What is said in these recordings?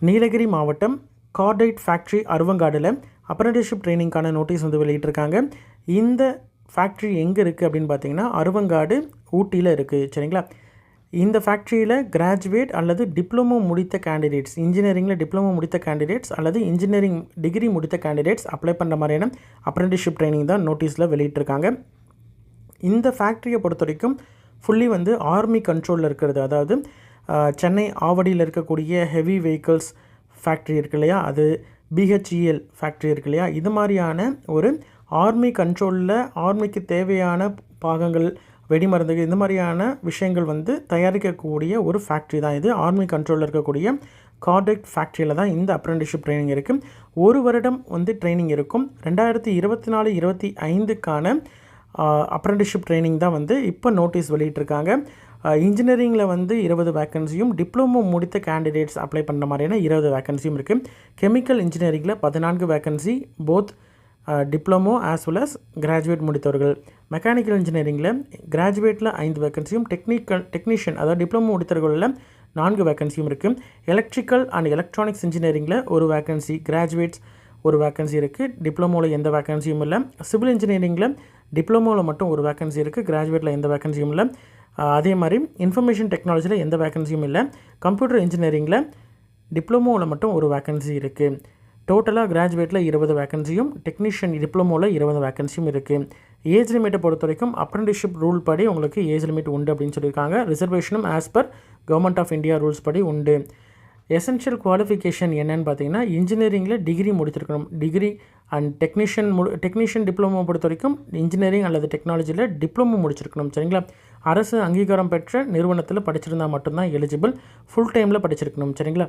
நீலகிரி மாவட்டம் cordite factory அருவங்காடில் apprenticeship ட்ரைனிங்கான notice வந்து வெளியிட்டிருக்காங்க. இந்த ஃபேக்ட்ரி எங்கே இருக்குது அப்படின்னு பார்த்தீங்கன்னா அருவங்காடு ஊட்டியில் இருக்குது. சரிங்களா? இந்த ஃபேக்ட்ரியில் கிராஜுவேட் அல்லது டிப்ளமோ முடித்த கேண்டிடேட்ஸ், இன்ஜினியரிங்கில் டிப்ளமோ முடித்த கேண்டிடேட்ஸ் அல்லது இன்ஜினியரிங் டிகிரி முடித்த கேண்டிடேட்ஸ் அப்ளை பண்ணுற மாதிரியான அப்ரண்டிஸ்ஷிப் ட்ரைனிங் தான் நோட்டீஸில் வெளியிட்டிருக்காங்க. இந்த ஃபேக்ட்ரியை பொறுத்த வரைக்கும் ஃபுல்லி வந்து ஆர்மி கண்ட்ரோலில் இருக்கிறது. அதாவது சென்னை ஆவடியில் இருக்கக்கூடிய ஹெவி வெஹிக்கிள்ஸ் ஃபேக்ட்ரி இருக்கு இல்லையா, அது பிஹெச்இஎல் ஃபேக்ட்ரி இருக்கு இல்லையா, இது மாதிரியான ஒரு ஆர்மி கண்ட்ரோலில் ஆர்மிக்கு தேவையான பாகங்கள், வெடிமருந்துகள், இந்த மாதிரியான விஷயங்கள் வந்து தயாரிக்கக்கூடிய ஒரு ஃபேக்ட்ரி தான் இது. ஆர்மி கண்ட்ரோலில் இருக்கக்கூடிய கார்டைட் ஃபேக்ட்ரியில் தான் இந்த அப்ரண்டிஸ்ஷிப் ட்ரைனிங் இருக்குது. 1 வருடம் வந்து ட்ரைனிங் இருக்கும். 2024-25க்கான அப்ரண்டிஸ்ஷிப் ட்ரைனிங் தான் வந்து இப்போ நோட்டீஸ் வெளியிட்டிருக்காங்க. இன்ஜினியரிங்கில் வந்து 20 வேக்கன்சியும், டிப்ளமோ முடித்த கேண்டிடேட்ஸ் அப்ளை பண்ணுற மாதிரியான 20 வேக்கன்சியும் இருக்குது. கெமிக்கல் இன்ஜினியரிங்கில் 14 vacancy, both diploma as well as graduate முடித்தவர்கள். மெக்கானிக்கல் இன்ஜினியரிங்கில் கிராஜுவேட்டில் 5 வேக்கன்சியும், டெக்னீஷியன் அதாவது டிப்ளமோ முடித்தவர்களில் 4 வேக்கன்சியும் இருக்குது. எலக்ட்ரிக்கல் அண்ட் எலக்ட்ரானிக்ஸ் இன்ஜினியரிங்கில் 1 வேக்கன்சி, கிராஜுவேட்ஸ் 1 வேக்கன்சி இருக்குது. டிப்ளமோவில் எந்த வேக்கன்சியும் இல்லை. சிவில் இன்ஜினியரிங்கில் டிப்ளமோவில் மட்டும் 1 வேக்கன்சி இருக்குது, கிராஜுவேட்டில் எந்த வேக்கன்சியும் இல்லை. அதே மாதிரி இன்ஃபர்மேஷன் டெக்னாலஜியில் எந்த வேக்கன்சியும் இல்லை. கம்ப்யூட்டர் இன்ஜினியரிங்கில் டிப்ளமோவில் மட்டும் 1 வேக்கன்சி இருக்குது. டோட்டலாக கிராஜுவேட்டில் 20 வேக்கன்சியும், டெக்னீஷியன் டிப்ளமோவில் 20 வேக்கன்சியும் இருக்குது. ஏஜ் லிமிட்டை பொறுத்த வரைக்கும் அப்ரண்டிஸ்ஷிப் ரூல் படி உங்களுக்கு ஏஜ் லிமிட் உண்டு அப்படின்னு சொல்லியிருக்காங்க. ரிசர்வேஷனும் as per government of India rules படி உண்டு. எசென்ஷியல் குவாலிஃபிகேஷன் என்னன்னு பார்த்தீங்கன்னா இன்ஜினியரிங்கில் டிகிரி முடித்திருக்கணும். டிகிரி அண்ட் டெக்னீஷியன் டிப்ளமோ பொறுத்த வரைக்கும் இன்ஜினியரிங் அல்லது டெக்னாலஜியில் டிப்ளமோ முடிச்சிருக்கணும். சரிங்களா? அரசு அங்கீகாரம் பெற்ற நிறுவனத்தில் படிச்சிருந்தால் மட்டும்தான் எலிஜிபிள். ஃபுல் டைமில் படிச்சிருக்கணும். சரிங்களா?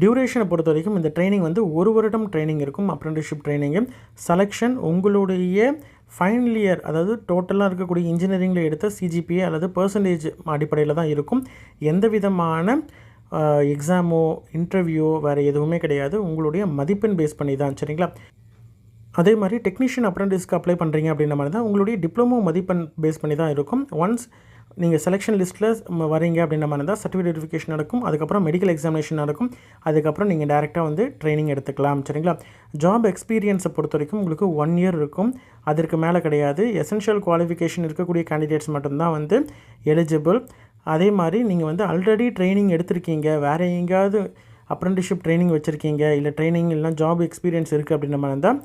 டியூரேஷனை பொறுத்த வரைக்கும் இந்த ட்ரைனிங் வந்து 1 வருடம் ட்ரைனிங் இருக்கும். அப்ரண்டிஸ்ஷிப் ட்ரைனிங்கு செலெக்ஷன் உங்களுடைய ஃபைனல் இயர், அதாவது டோட்டலாக இருக்கக்கூடிய இன்ஜினியரிங்கில் எடுத்த சிஜிபிஏ அல்லது பர்சன்டேஜ் அடிப்படையில் தான் இருக்கும். எந்த விதமான எக்ஸாமோ இன்டர்வியூ வேறு எதுவுமே கிடையாது. உங்களுடைய மதிப்பெண் பேஸ் பண்ணி தான். சரிங்களா? அதே மாதிரி டெக்னீஷியன் அப்ரண்டிஸ்க்கு அப்ளை பண்ணுறீங்க அப்படின்ற மாதிரி தான் உங்களுடைய டிப்ளமோ மதிப்பெண் பேஸ் பண்ணி தான் இருக்கும். ஒன்ஸ் நீங்கள் செலெக்ஷன் லிஸ்ட்டில் வரீங்க அப்படின்ற மாதிரி தான் சர்டிஃபிகேட் வெரிஃபிகேஷன் நடக்கும். அதுக்கப்புறம் மெடிக்கல் எக்ஸாமினேஷன் நடக்கும். அதுக்கப்புறம் நீங்கள் டேரெக்டாக வந்து ட்ரைனிங் எடுத்துக்கலாம். சரிங்களா? ஜாப் எக்ஸ்பீரியன்ஸை பொறுத்த வரைக்கும் உங்களுக்கு 1 இயர் இருக்கும். அதற்கு மேலே கிடையாது. எசென்ஷியல் குவாலிஃபிகேஷன் இருக்கக்கூடிய கேண்டிடேட்ஸ் மட்டும்தான் வந்து எலிஜிபிள். அதே மாதிரி நீங்கள் வந்து ஆல்ரெடி ட்ரைனிங் எடுத்திருக்கீங்க, வேறு எங்கேயாவது அப்ரண்டிஸ்ஷிப் ட்ரைனிங் வச்சுருக்கீங்க, இல்லை ட்ரைனிங் இல்லைனா ஜாப் எக்ஸ்பீரியன்ஸ் இருக்குது அப்படின்ற மாதிரி தான்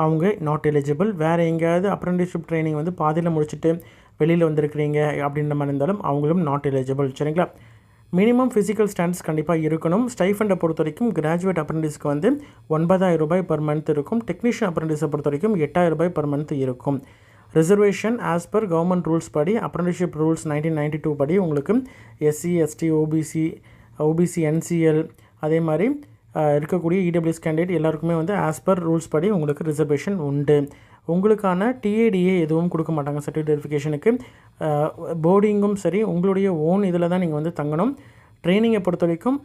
அவங்க நாட் எலிஜிபிள். வேறு எங்கேயாவது அப்ரண்டிஸ்ஷிப் ட்ரைனிங் வந்து பாதியில் முடிச்சுட்டு வெளியில் வந்திருக்கிறீங்க அப்படின்ற மாதிரி இருந்தாலும் அவங்களும் நாட் எலிஜிபிள். சரிங்களா? மினிமம் ஃபிசிக்கல் ஸ்டாண்டர்ட்ஸ் கண்டிப்பாக இருக்கணும். ஸ்டைஃபண்டை பொறுத்த வரைக்கும் கிராஜுவேட் அப்ரண்டிஸ்க்கு வந்து 9,000 ரூபாய் பர் மந்த் இருக்கும். டெக்னீஷியன் அப்ரண்டிஸை பொறுத்த வரைக்கும் 8,000 ரூபாய் பர் மந்த் இருக்கும். Reservation as per government rules படி, அப்ரண்டிஸ்ஷிப் ரூல்ஸ் 1992 படி உங்களுக்கு எஸ்சி, எஸ்டி, ஓபிசி, என்சிஎல், அதே மாதிரி இருக்கக்கூடிய இடபிள்யூஎஸ் கேண்டிடேட் எல்லாருக்குமே வந்து ஆஸ் பர் ரூல்ஸ் படி உங்களுக்கு ரிசர்வேஷன் உண்டு. உங்களுக்கான டிஏடிஏ எதுவும் கொடுக்க மாட்டாங்க சர்டிஃபிகேட் வெரிஃபிகேஷனுக்கு. போர்டிங்கும் சரி உங்களுடைய ஓன் இதில் தான் நீங்கள் வந்து தங்கணும். ட்ரைனிங்கை பொறுத்த வரைக்கும்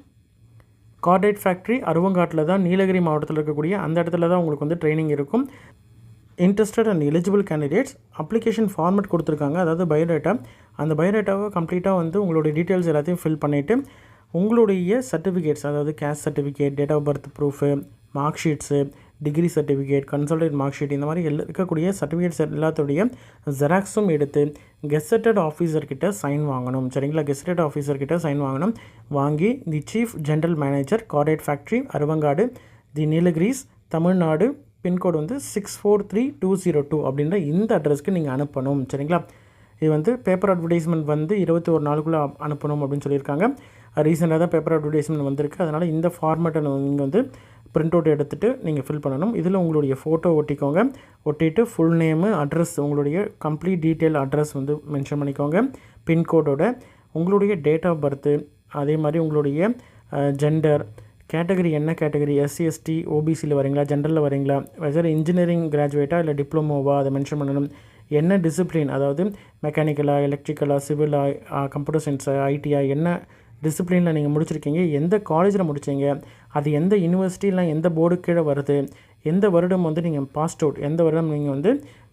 கார்டைட் ஃபேக்ட்ரி அருவங்காட்டில் தான், நீலகிரி மாவட்டத்தில் இருக்கக்கூடிய அந்த இடத்துல தான் உங்களுக்கு வந்து ட்ரைனிங் இருக்கும். Interested and eligible candidates application format கொடுத்துருக்காங்க, அதாவது பயோடேட்டா. அந்த பயோடேட்டாவை கம்ப்ளீட்டாக வந்து உங்களுடைய டீட்டெயில்ஸ் எல்லாத்தையும் ஃபில் பண்ணிவிட்டு உங்களுடைய சர்டிஃபிகேட்ஸ், அதாவது caste certificate, date of birth proof, mark sheets, degree certificate, consolidated mark sheet, இந்த மாதிரி இருக்கக்கூடிய சர்டிஃபிகேட்ஸ் எல்லாத்துடைய ஜெராக்ஸும் எடுத்து கெசட்டட் ஆஃபீஸர்கிட்ட சைன் வாங்கணும். சரிங்களா? கெசட்டட் ஆஃபீஸர்கிட்ட சைன் வாங்கணும். வாங்கி the chief general manager cordite factory Aruvankadu, the Nilgiris, Tamil Nadu, pin code வந்து 643202 அப்படின்ற இந்த அட்ரஸ்க்கு நீங்கள் அனுப்பணும். சரிங்களா? இது வந்து பேப்பர் அட்வர்டைஸ்மெண்ட் வந்து 21 நாளுக்குள்ளே அனுப்பணும் அப்படின்னு சொல்லியிருக்காங்க. ரீசெண்டாக தான் பேப்பர் அட்வர்டைஸ்மெண்ட் வந்திருக்கு. அதனால் இந்த ஃபார்மேட்டை நீங்கள் வந்து பிரிண்ட் அவுட் எடுத்துகிட்டு நீங்கள் ஃபில் பண்ணணும். இதில் உங்களுடைய ஃபோட்டோ ஒட்டிக்கோங்க. ஒட்டிட்டு ஃபுல் நேமு, அட்ரஸ், உங்களுடைய கம்ப்ளீட் டீட்டெயில் அட்ரஸ் வந்து மென்ஷன் பண்ணிக்கோங்க. பின்கோடோட உங்களுடைய டேட் ஆஃப் பர்த்து, அதே மாதிரி உங்களுடைய ஜெண்டர், கேட்டகரி என்ன கேட்டகரி, எஸ்சி, எஸ்டி, ஓபிசியில் வரீங்களா, ஜென்ரலில் வரீங்களா, வெதர் இன்ஜினியரிங் கிராஜுவேட்டா இல்லை டிப்ளமோவா, அதை மென்ஷன் பண்ணணும். என்ன டிசிப்ளின், அதாவது மெக்கானிக்கலா, எலக்ட்ரிக்கலா, சிவிலா, கம்ப்யூட்டர் சயின்ஸா, ஐடியா, என்ன டிசிப்ளினில் நீங்கள் முடிச்சிருக்கீங்க, எந்த காலேஜில் முடிச்சிங்க, அது எந்த யூனிவர்சிட்டியில் எந்த போர்டு கீழே வருது, எந்த வருடம் வந்து நீங்கள் பாஸ்ட் அவுட், எந்த வருடம் நீங்கள் வந்து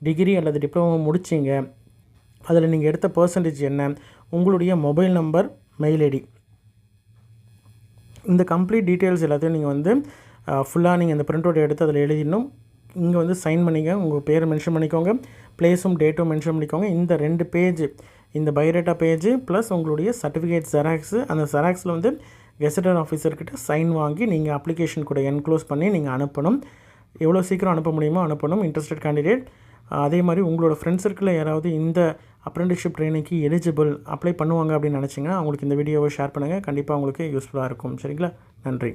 டிகிரி அல்லது டிப்ளமோ முடிச்சிங்க, அதில் நீங்கள் எடுத்த பர்சன்டேஜ் என்ன, உங்களுடைய மொபைல் நம்பர், மெயில் ஐடி, இந்த கம்ப்ளீட் டீட்டெயில்ஸ் எல்லாத்தையும் நீங்கள் வந்து ஃபுல்லாக நீங்கள் இந்த பிரிண்ட் அவுட் எடுத்து அதில் எழுதிடணும். இங்கே வந்து சைன் பண்ணிக்க, உங்கள் பேரை மென்ஷன் பண்ணிக்கோங்க, ப்ளேஸும் டேட்டும் மென்ஷன் பண்ணிக்கோங்க. இந்த 2 பேஜ், இந்த பயோடேட்டா பேஜ் ப்ளஸ் உங்களுடைய சர்டிஃபிகேட் ஜெராக்ஸு, அந்த ஜெராக்ஸில் வந்து கெசட்டட் ஆஃபீஸர்கிட்ட சைன் வாங்கி நீங்கள் அப்ளிகேஷன் கூட என்க்ளோஸ் பண்ணி நீங்கள் அனுப்பணும். எவ்வளோ சீக்கிரம் அனுப்ப முடியுமோ அனுப்பணும் இன்ட்ரெஸ்டட் கேண்டிடேட். அதே மாதிரி உங்களோட ஃப்ரெண்ட்ஸ் சர்க்கிளில் யாராவது இந்த அப்ரெண்டிஸ்ஷிப் ட்ரைனிங்க்கு எலிஜிபிள் அப்ளை பண்ணுவாங்க அப்படின்னு நினச்சிங்கன்னா அவங்களுக்கு இந்த வீடியோவை ஷேர் பண்ணுங்கள். கண்டிப்பாக உங்களுக்கு யூஸ்ஃபுல்லாக இருக்கும். சரிங்களா? நன்றி.